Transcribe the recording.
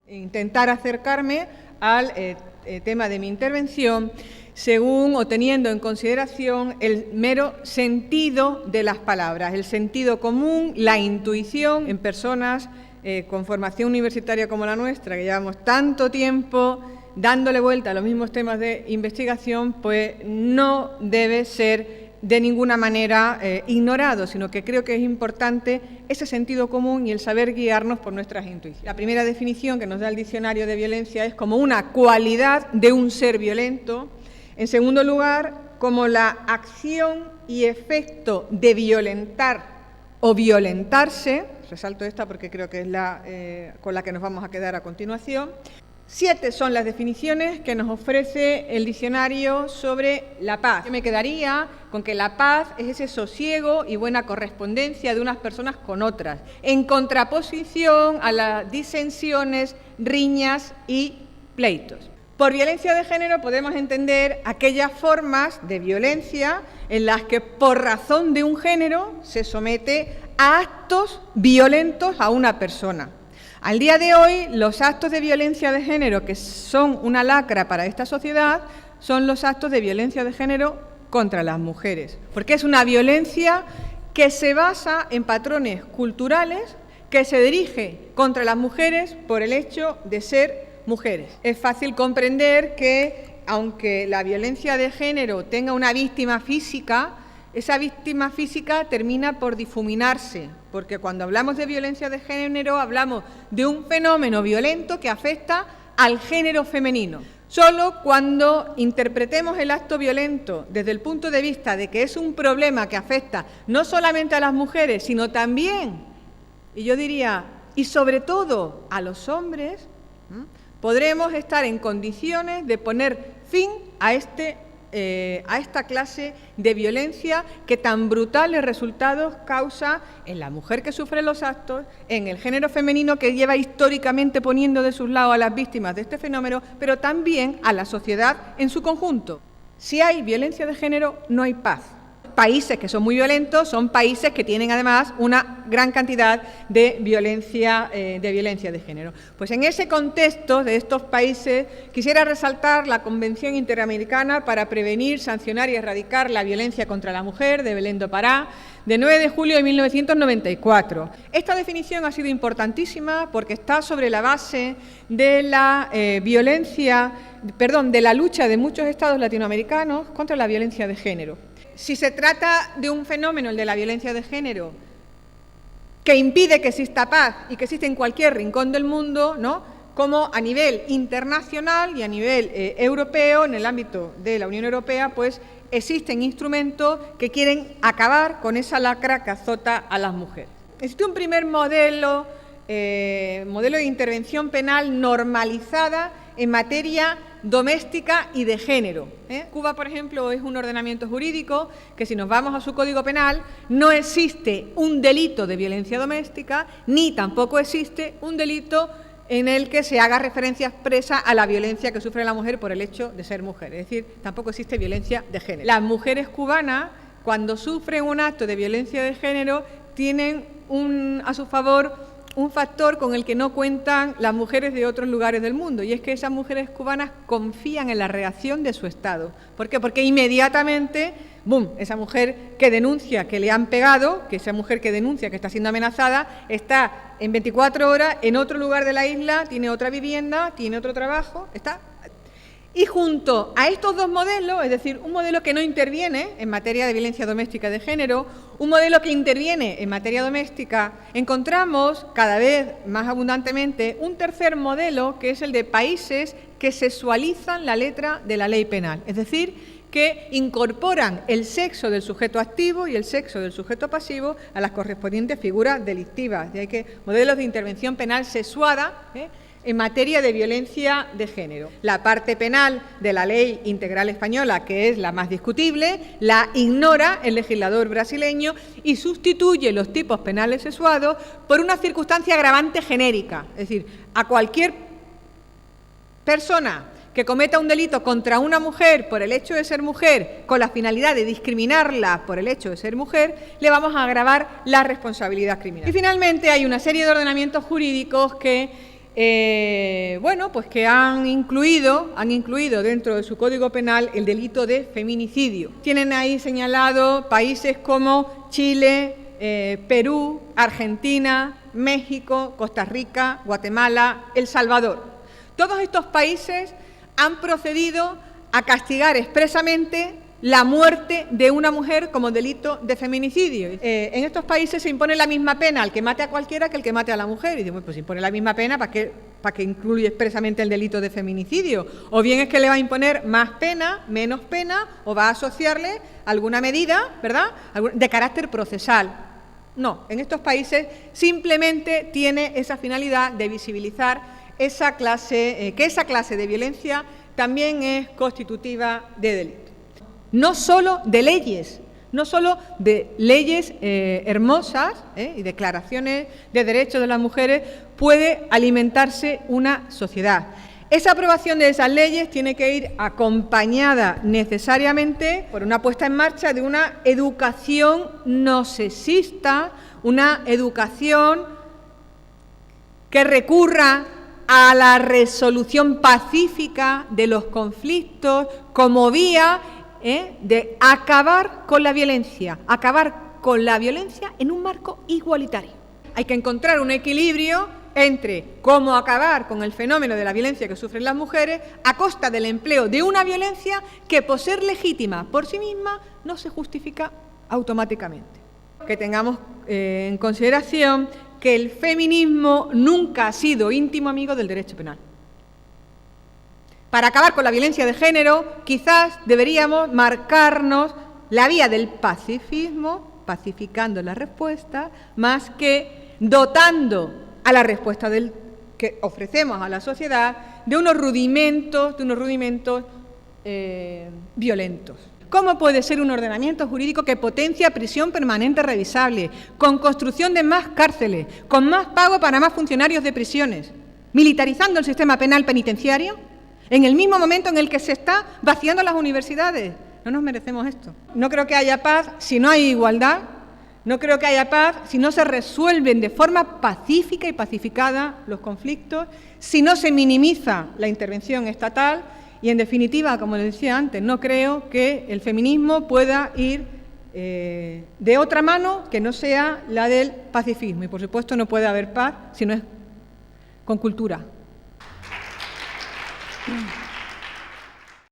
intentar acercarme al tema de mi intervención según o teniendo en consideración el mero sentido de las palabras, el sentido común, la intuición en personas con formación universitaria como la nuestra, que llevamos tanto tiempo dándole vuelta a los mismos temas de investigación, pues no debe ser de ninguna manera ignorado, sino que creo que es importante ese sentido común y el saber guiarnos por nuestras intuiciones. La primera definición que nos da el diccionario de violencia es como una cualidad de un ser violento. En segundo lugar, como la acción y efecto de violentar o violentarse, resalto esta porque creo que es la con la que nos vamos a quedar a continuación. 7 son las definiciones que nos ofrece el diccionario sobre la paz. Yo me quedaría con que la paz es ese sosiego y buena correspondencia de unas personas con otras, en contraposición a las disensiones, riñas y pleitos. Por violencia de género podemos entender aquellas formas de violencia en las que por razón de un género se somete a actos violentos a una persona. Al día de hoy, los actos de violencia de género que son una lacra para esta sociedad son los actos de violencia de género contra las mujeres, porque es una violencia que se basa en patrones culturales que se dirige contra las mujeres por el hecho de ser mujeres. Es fácil comprender que, aunque la violencia de género tenga una víctima física, esa víctima física termina por difuminarse, porque cuando hablamos de violencia de género hablamos de un fenómeno violento que afecta al género femenino. Solo cuando interpretemos el acto violento desde el punto de vista de que es un problema que afecta no solamente a las mujeres, sino también, y yo diría, y sobre todo a los hombres, podremos estar en condiciones de poner fin a esta clase de violencia que tan brutales resultados causa en la mujer que sufre los actos, en el género femenino que lleva históricamente poniendo de sus lados a las víctimas de este fenómeno, pero también a la sociedad en su conjunto. Si hay violencia de género, no hay paz. Países que son muy violentos son países que tienen además una gran cantidad de violencia de género. Pues en ese contexto de estos países quisiera resaltar la Convención Interamericana para prevenir, sancionar y erradicar la violencia contra la mujer de Belén do Pará, de 9 de julio de 1994. Esta definición ha sido importantísima porque está sobre la base de la de la lucha de muchos estados latinoamericanos contra la violencia de género. Si se trata de un fenómeno, el de la violencia de género, que impide que exista paz y que existe en cualquier rincón del mundo, ¿no?, como a nivel internacional y a nivel europeo, en el ámbito de la Unión Europea, pues existen instrumentos que quieren acabar con esa lacra que azota a las mujeres. Existe un primer modelo de intervención penal normalizada en materia doméstica y de género. Cuba, por ejemplo, es un ordenamiento jurídico que, si nos vamos a su Código Penal, no existe un delito de violencia doméstica, ni tampoco existe un delito en el que se haga referencia expresa a la violencia que sufre la mujer por el hecho de ser mujer. Es decir, tampoco existe violencia de género. Las mujeres cubanas, cuando sufren un acto de violencia de género, tienen a su favor un factor con el que no cuentan las mujeres de otros lugares del mundo, y es que esas mujeres cubanas confían en la reacción de su Estado. ¿Por qué? Porque inmediatamente, ¡bum!, esa mujer que denuncia que le han pegado, que esa mujer que denuncia que está siendo amenazada, está en 24 horas en otro lugar de la isla, tiene otra vivienda, tiene otro trabajo, está. Y junto a estos dos modelos, es decir, un modelo que no interviene en materia de violencia doméstica de género, un modelo que interviene en materia doméstica, encontramos cada vez más abundantemente un tercer modelo, que es el de países que sexualizan la letra de la ley penal, es decir, que incorporan el sexo del sujeto activo y el sexo del sujeto pasivo a las correspondientes figuras delictivas. De ahí que modelos de intervención penal sexuada, en materia de violencia de género. La parte penal de la Ley Integral Española, que es la más discutible, la ignora el legislador brasileño y sustituye los tipos penales sexuados por una circunstancia agravante genérica. Es decir, a cualquier persona que cometa un delito contra una mujer por el hecho de ser mujer, con la finalidad de discriminarla por el hecho de ser mujer, le vamos a agravar la responsabilidad criminal. Y finalmente hay una serie de ordenamientos jurídicos que bueno, pues que han incluido dentro de su Código Penal el delito de feminicidio. Tienen ahí señalado países como Chile, Perú, Argentina, México, Costa Rica, Guatemala, El Salvador. Todos estos países han procedido a castigar expresamente la muerte de una mujer como delito de feminicidio. En estos países se impone la misma pena al que mate a cualquiera que el que mate a la mujer. Y dice, bueno, pues si impone la misma pena, ¿para qué incluye expresamente el delito de feminicidio? O bien es que le va a imponer más pena, menos pena, o va a asociarle alguna medida, ¿verdad?, de carácter procesal. No, en estos países simplemente tiene esa finalidad de visibilizar que esa clase de violencia también es constitutiva de delito. No solo de leyes, hermosas y declaraciones de derechos de las mujeres puede alimentarse una sociedad. Esa aprobación de esas leyes tiene que ir acompañada necesariamente por una puesta en marcha de una educación no sexista, una educación que recurra a la resolución pacífica de los conflictos como vía de acabar con la violencia en un marco igualitario. Hay que encontrar un equilibrio entre cómo acabar con el fenómeno de la violencia que sufren las mujeres a costa del empleo de una violencia que, por ser legítima por sí misma, no se justifica automáticamente. Que tengamos en consideración que el feminismo nunca ha sido íntimo amigo del derecho penal. Para acabar con la violencia de género, quizás deberíamos marcarnos la vía del pacifismo, pacificando la respuesta, más que dotando a la respuesta que ofrecemos a la sociedad de unos rudimentos violentos. ¿Cómo puede ser un ordenamiento jurídico que potencia prisión permanente revisable, con construcción de más cárceles, con más pago para más funcionarios de prisiones, militarizando el sistema penal penitenciario, en el mismo momento en el que se está vaciando las universidades? No nos merecemos esto. No creo que haya paz si no hay igualdad, no creo que haya paz si no se resuelven de forma pacífica y pacificada los conflictos, si no se minimiza la intervención estatal y, en definitiva, como les decía antes, no creo que el feminismo pueda ir de otra mano que no sea la del pacifismo. Y, por supuesto, no puede haber paz si no es con cultura.